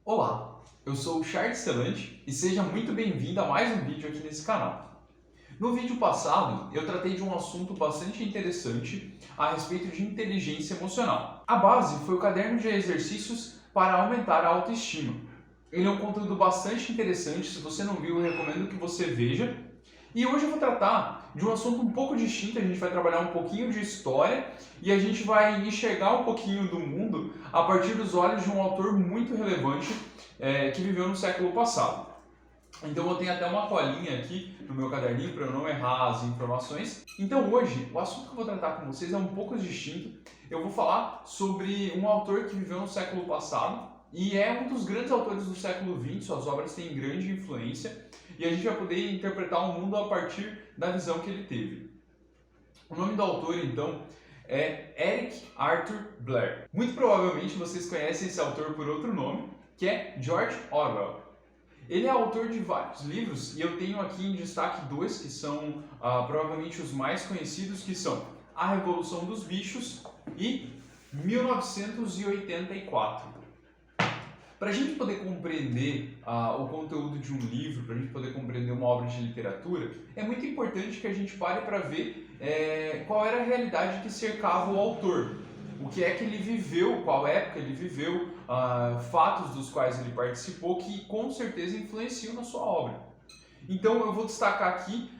Olá, eu sou o Charles Celante e seja muito bem-vindo a mais um vídeo aqui nesse canal. No vídeo passado, eu tratei de um assunto bastante interessante a respeito de inteligência emocional. A base foi o caderno de exercícios para aumentar a autoestima. Ele é um conteúdo bastante interessante, se você não viu, eu recomendo que você veja. E hoje eu vou tratar de um assunto um pouco distinto, a gente vai trabalhar um pouquinho de história e a gente vai enxergar um pouquinho do mundo a partir dos olhos de um autor muito relevante que viveu no século passado. Então eu tenho até uma colinha aqui no meu caderninho para eu não errar as informações. Então hoje, o assunto que eu vou tratar com vocês é um pouco distinto. Eu vou falar sobre um autor que viveu no século passado e é um dos grandes autores do século XX, suas obras têm grande influência e a gente vai poder interpretar o mundo a partir da visão que ele teve. O nome do autor, então, é Eric Arthur Blair. Muito provavelmente vocês conhecem esse autor por outro nome, que é George Orwell. Ele é autor de vários livros e eu tenho aqui em destaque dois que são provavelmente os mais conhecidos, que são A Revolução dos Bichos e 1984. Para a gente poder compreender o conteúdo de um livro, para a gente poder compreender uma obra de literatura, é muito importante que a gente pare para ver qual era a realidade que cercava o autor. O que é que ele viveu, qual época ele viveu, fatos dos quais ele participou que com certeza influenciam na sua obra. Então eu vou destacar aqui,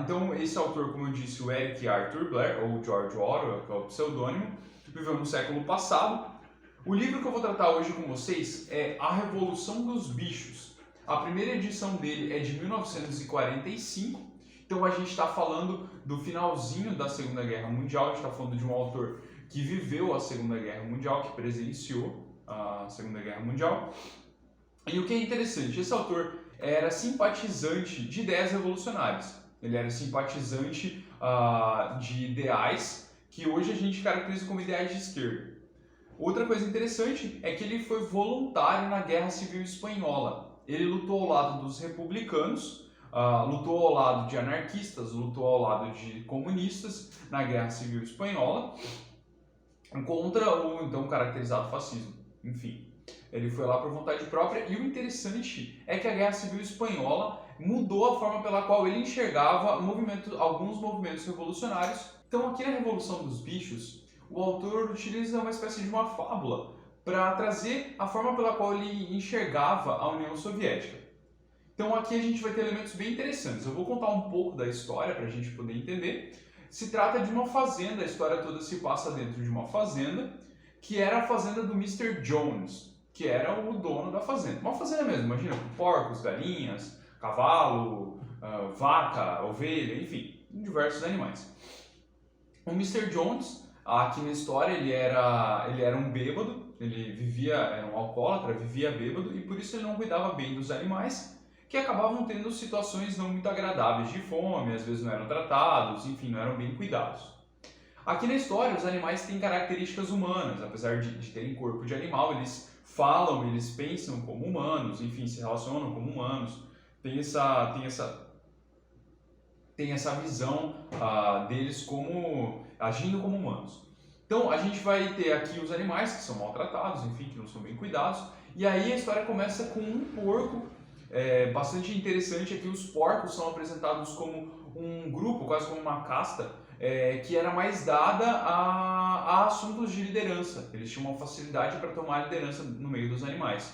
então esse autor, como eu disse, o Eric Arthur Blair, ou George Orwell, que é o pseudônimo, viveu no século passado. O livro que eu vou tratar hoje com vocês é A Revolução dos Bichos. A primeira edição dele é de 1945, então a gente está falando do finalzinho da Segunda Guerra Mundial, a gente está falando de um autor que viveu a Segunda Guerra Mundial, que presenciou a Segunda Guerra Mundial. E o que é interessante, esse autor era simpatizante de ideias revolucionárias, ele era simpatizante de ideais que hoje a gente caracteriza como ideais de esquerda. Outra coisa interessante é que ele foi voluntário na Guerra Civil Espanhola. Ele lutou ao lado dos republicanos, lutou ao lado de anarquistas, lutou ao lado de comunistas na Guerra Civil Espanhola contra o então caracterizado fascismo. Enfim, ele foi lá por vontade própria e o interessante é que a Guerra Civil Espanhola mudou a forma pela qual ele enxergava alguns movimentos revolucionários. Então aqui na Revolução dos Bichos, o autor utiliza uma espécie de uma fábula para trazer a forma pela qual ele enxergava a União Soviética. Então aqui a gente vai ter elementos bem interessantes. Eu vou contar um pouco da história para a gente poder entender. Se trata de uma fazenda, a história toda se passa dentro de uma fazenda, que era a fazenda do Mr. Jones, que era o dono da fazenda. Uma fazenda mesmo, imagina, com porcos, galinhas, cavalo, vaca, ovelha, enfim, diversos animais. O Mr. Jones, aqui na história, ele era um bêbado, era um alcoólatra, vivia bêbado e por isso ele não cuidava bem dos animais, que acabavam tendo situações não muito agradáveis de fome, às vezes não eram tratados, enfim, não eram bem cuidados. Aqui na história, os animais têm características humanas, apesar de terem corpo de animal, eles falam, eles pensam como humanos, enfim, se relacionam como humanos, tem essa visão deles como agindo como humanos. Então a gente vai ter aqui os animais que são maltratados, enfim, que não são bem cuidados, e aí a história começa com um porco bastante interessante. Aqui os porcos são apresentados como um grupo, quase como uma casta, que era mais dada a assuntos de liderança. Eles tinham uma facilidade para tomar liderança no meio dos animais.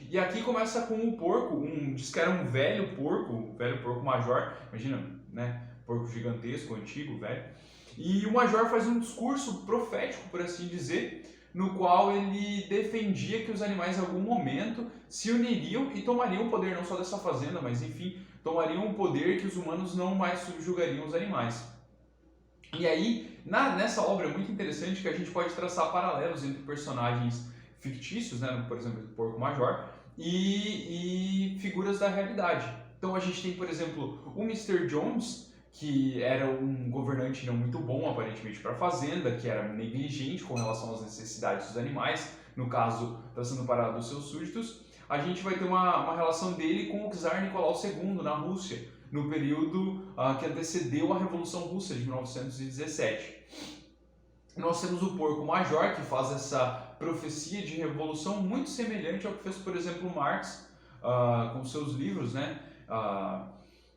E aqui começa com um porco, diz que era um velho porco major, imagina, né? Porco gigantesco, antigo, velho. E o major faz um discurso profético, por assim dizer, no qual ele defendia que os animais em algum momento se uniriam e tomariam o poder não só dessa fazenda, mas enfim, tomariam o poder que os humanos não mais subjugariam os animais. E aí, nessa obra é muito interessante que a gente pode traçar paralelos entre personagens fictícios, né, por exemplo, o Porco Major, e figuras da realidade. Então a gente tem, por exemplo, o Mr. Jones, que era um governante não muito bom, aparentemente, para a fazenda, que era negligente com relação às necessidades dos animais, no caso, traçando para dos seus súditos. A gente vai ter uma relação dele com o czar Nicolau II, na Rússia, no período que antecedeu a Revolução Russa de 1917. Nós temos o Porco Major, que faz essa profecia de revolução muito semelhante ao que fez, por exemplo, Marx com seus livros, né?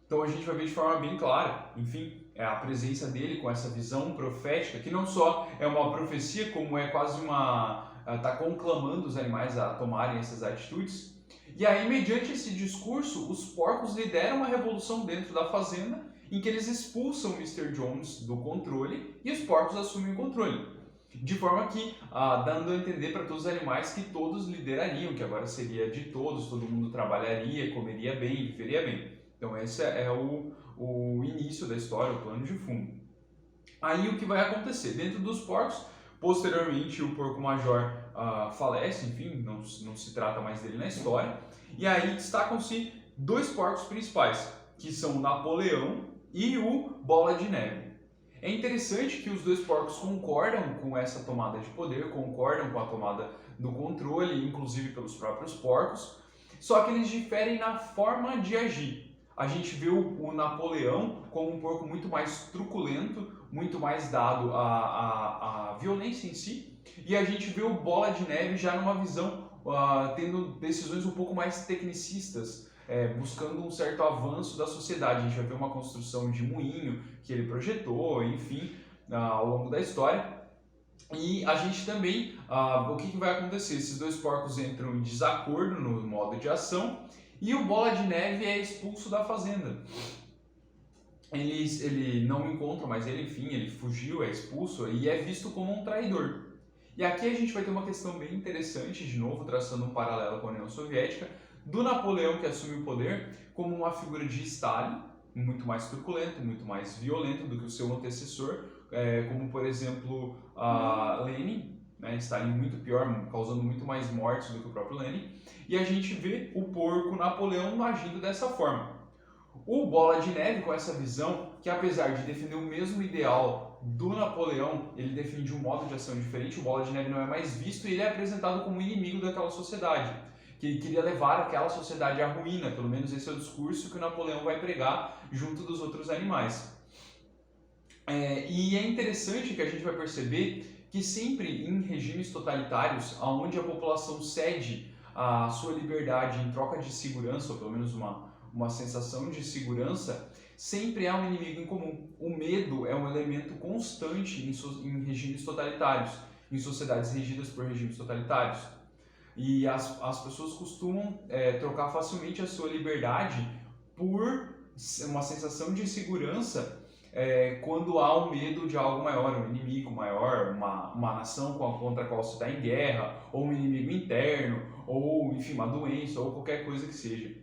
Então a gente vai ver de forma bem clara, enfim, a presença dele com essa visão profética, que não só é uma profecia, como é quase está conclamando os animais a tomarem essas atitudes. E aí, mediante esse discurso, os porcos lideram uma revolução dentro da fazenda, em que eles expulsam o Mr. Jones do controle e os porcos assumem o controle. De forma que, dando a entender para todos os animais que todos liderariam, que agora seria de todos, todo mundo trabalharia, comeria bem, viveria bem. Então esse é o início da história, o plano de fundo. Aí o que vai acontecer? Dentro dos porcos, posteriormente o porco major falece, enfim, não se trata mais dele na história. E aí destacam-se dois porcos principais, que são o Napoleão e o Bola de Neve. É interessante que os dois porcos concordam com essa tomada de poder, concordam com a tomada do controle, inclusive pelos próprios porcos, só que eles diferem na forma de agir. A gente vê o Napoleão como um porco muito mais truculento, muito mais dado à violência em si, e a gente vê o Bola de Neve já numa visão, tendo decisões um pouco mais tecnicistas, buscando um certo avanço da sociedade. A gente vai ver uma construção de moinho que ele projetou, enfim, ao longo da história. E a gente também, o que vai acontecer? Esses dois porcos entram em desacordo no modo de ação e o Bola de Neve é expulso da fazenda. Ele não encontra mais ele, enfim, ele fugiu, é expulso e é visto como um traidor. E aqui a gente vai ter uma questão bem interessante, de novo, traçando um paralelo com a União Soviética, do Napoleão que assume o poder como uma figura de Stalin, muito mais truculento, muito mais violento do que o seu antecessor, como por exemplo Lenin, né? Stalin muito pior, causando muito mais mortes do que o próprio Lenin, e a gente vê o porco Napoleão agindo dessa forma. O Bola de Neve, com essa visão, que apesar de defender o mesmo ideal do Napoleão, ele defende um modo de ação diferente. O Bola de Neve não é mais visto e ele é apresentado como inimigo daquela sociedade, que ele queria levar aquela sociedade à ruína. Pelo menos esse é o discurso que o Napoleão vai pregar junto dos outros animais. E é interessante que a gente vai perceber que sempre em regimes totalitários, onde a população cede a sua liberdade em troca de segurança, ou pelo menos uma sensação de segurança, sempre há um inimigo em comum. O medo é um elemento constante em regimes totalitários, em sociedades regidas por regimes totalitários. E as pessoas costumam trocar facilmente a sua liberdade por uma sensação de segurança quando há um medo de algo maior, um inimigo maior, uma nação contra a qual se está em guerra, ou um inimigo interno, ou enfim, uma doença, ou qualquer coisa que seja.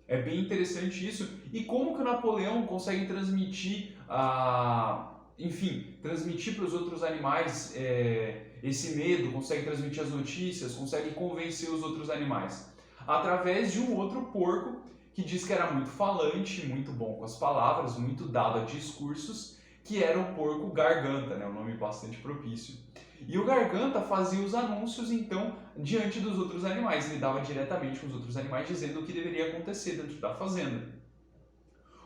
É bem interessante isso. E como que o Napoleão consegue transmitir transmitir para os outros animais esse medo, consegue transmitir as notícias, consegue convencer os outros animais? Através de um outro porco que diz que era muito falante, muito bom com as palavras, muito dado a discursos, que era o porco Garganta, né? Um nome bastante propício. E o Garganta fazia os anúncios, então, diante dos outros animais, lidava diretamente com os outros animais, dizendo o que deveria acontecer dentro da fazenda.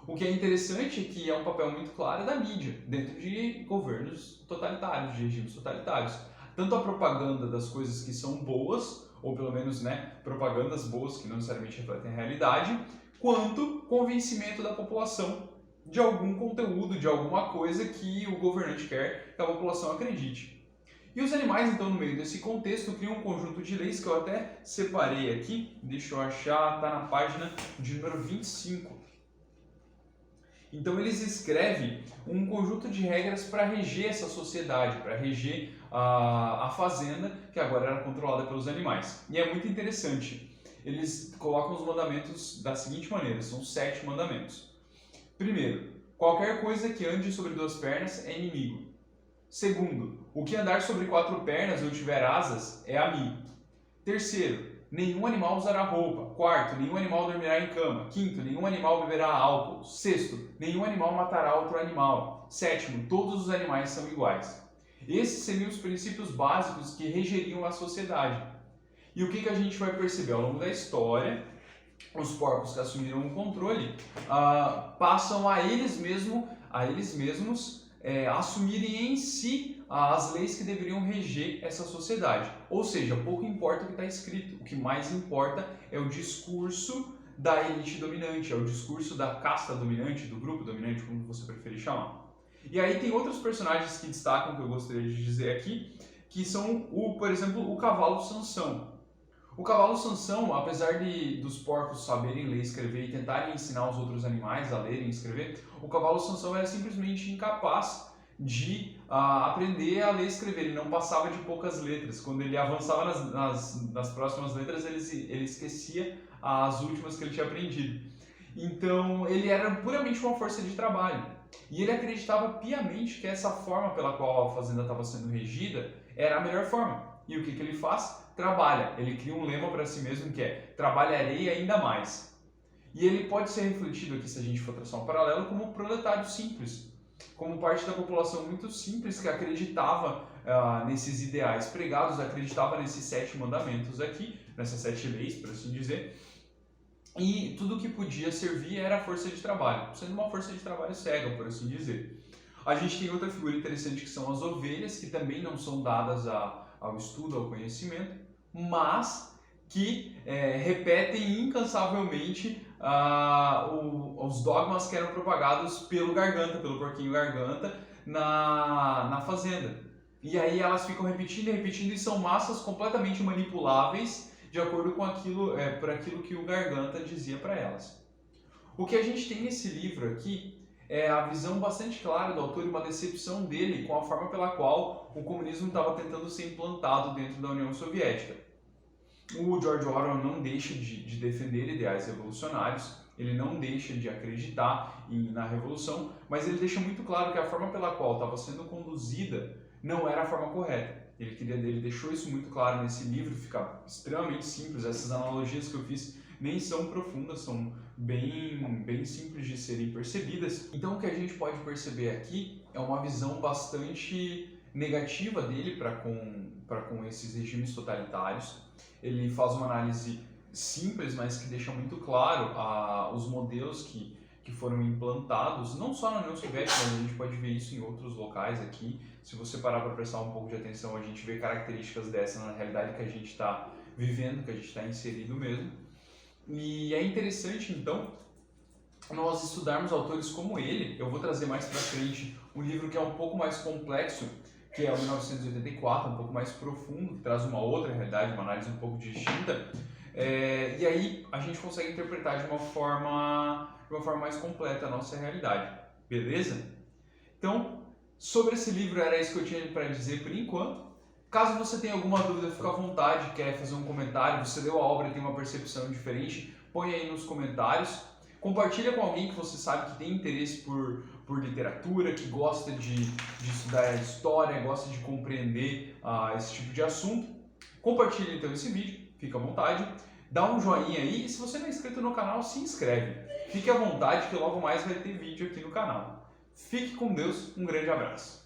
O que é interessante é que é um papel muito claro da mídia, dentro de governos totalitários, de regimes totalitários. Tanto a propaganda das coisas que são boas, ou pelo menos propagandas boas que não necessariamente refletem a realidade, quanto convencimento da população de algum conteúdo, de alguma coisa que o governante quer que a população acredite. E os animais, então, no meio desse contexto, criam um conjunto de leis que eu até separei aqui, deixa eu achar, está na página de número 25. Então eles escrevem um conjunto de regras para reger essa sociedade, para reger a fazenda, que agora era controlada pelos animais. E é muito interessante, eles colocam os mandamentos da seguinte maneira, são 7 mandamentos. Primeiro, qualquer coisa que ande sobre 2 pernas é inimigo. Segundo, o que andar sobre 4 pernas ou tiver asas é amigo. Terceiro, nenhum animal usará roupa. Quarto, nenhum animal dormirá em cama. Quinto, nenhum animal beberá álcool. Sexto, nenhum animal matará outro animal. Sétimo, todos os animais são iguais. Esses seriam os princípios básicos que regeriam a sociedade. E o que a gente vai perceber ao longo da história? Os porcos que assumiram o controle passam a eles mesmos assumirem em si as leis que deveriam reger essa sociedade. Ou seja, pouco importa o que está escrito, o que mais importa é o discurso da elite dominante, é o discurso da casta dominante, do grupo dominante, como você preferir chamar. E aí tem outros personagens que destacam, que eu gostaria de dizer aqui, que são, por exemplo, o cavalo Sansão. O cavalo Sansão, apesar dos porcos saberem ler e escrever e tentarem ensinar os outros animais a lerem e escrever, o cavalo Sansão era simplesmente incapaz de aprender a ler e escrever. Ele não passava de poucas letras. Quando ele avançava nas próximas letras, ele esquecia as últimas que ele tinha aprendido. Então, ele era puramente uma força de trabalho. E ele acreditava piamente que essa forma pela qual a fazenda estava sendo regida era a melhor forma. E o que ele faz? Trabalha. Ele cria um lema para si mesmo que é: trabalharei ainda mais. E ele pode ser refletido aqui, se a gente for traçar um paralelo, como um proletário simples, como parte da população muito simples que acreditava nesses ideais pregados, acreditava nesses 7 mandamentos aqui, nessas 7 leis, por assim dizer, e tudo que podia servir era a força de trabalho, sendo uma força de trabalho cega, por assim dizer. A gente tem outra figura interessante que são as ovelhas, que também não são dadas ao estudo, ao conhecimento, mas que repetem incansavelmente os dogmas que eram propagados pelo Garganta, pelo porquinho Garganta, na fazenda. E aí elas ficam repetindo e repetindo e são massas completamente manipuláveis de acordo com por aquilo que o Garganta dizia para elas. O que a gente tem nesse livro aqui é a visão bastante clara do autor e uma decepção dele com a forma pela qual o comunismo estava tentando ser implantado dentro da União Soviética. O George Orwell não deixa de defender ideais revolucionários, ele não deixa de acreditar na revolução, mas ele deixa muito claro que a forma pela qual estava sendo conduzida não era a forma correta. Ele deixou isso muito claro nesse livro, fica extremamente simples. Essas analogias que eu fiz nem são profundas, são bem simples de serem percebidas. Então o que a gente pode perceber aqui é uma visão bastante negativa dele para com esses regimes totalitários. Ele faz uma análise simples, mas que deixa muito claro os modelos que foram implantados, não só na União Soviética, mas a gente pode ver isso em outros locais aqui. Se você parar para prestar um pouco de atenção, a gente vê características dessa na realidade que a gente está vivendo, que a gente está inserido mesmo. E é interessante, então, nós estudarmos autores como ele. Eu vou trazer mais para frente um livro que é um pouco mais complexo, que é o 1984, um pouco mais profundo, que traz uma outra realidade, uma análise um pouco distinta. E aí a gente consegue interpretar de uma forma mais completa a nossa realidade, beleza? Então, sobre esse livro era isso que eu tinha para dizer por enquanto. Caso você tenha alguma dúvida, fica à vontade, quer fazer um comentário, você leu a obra e tem uma percepção diferente, põe aí nos comentários. Compartilha com alguém que você sabe que tem interesse por literatura, que gosta de estudar história, gosta de compreender esse tipo de assunto. Compartilha então esse vídeo, fica à vontade. Dá um joinha aí e se você não é inscrito no canal, se inscreve. Fique à vontade que logo mais vai ter vídeo aqui no canal. Fique com Deus, um grande abraço.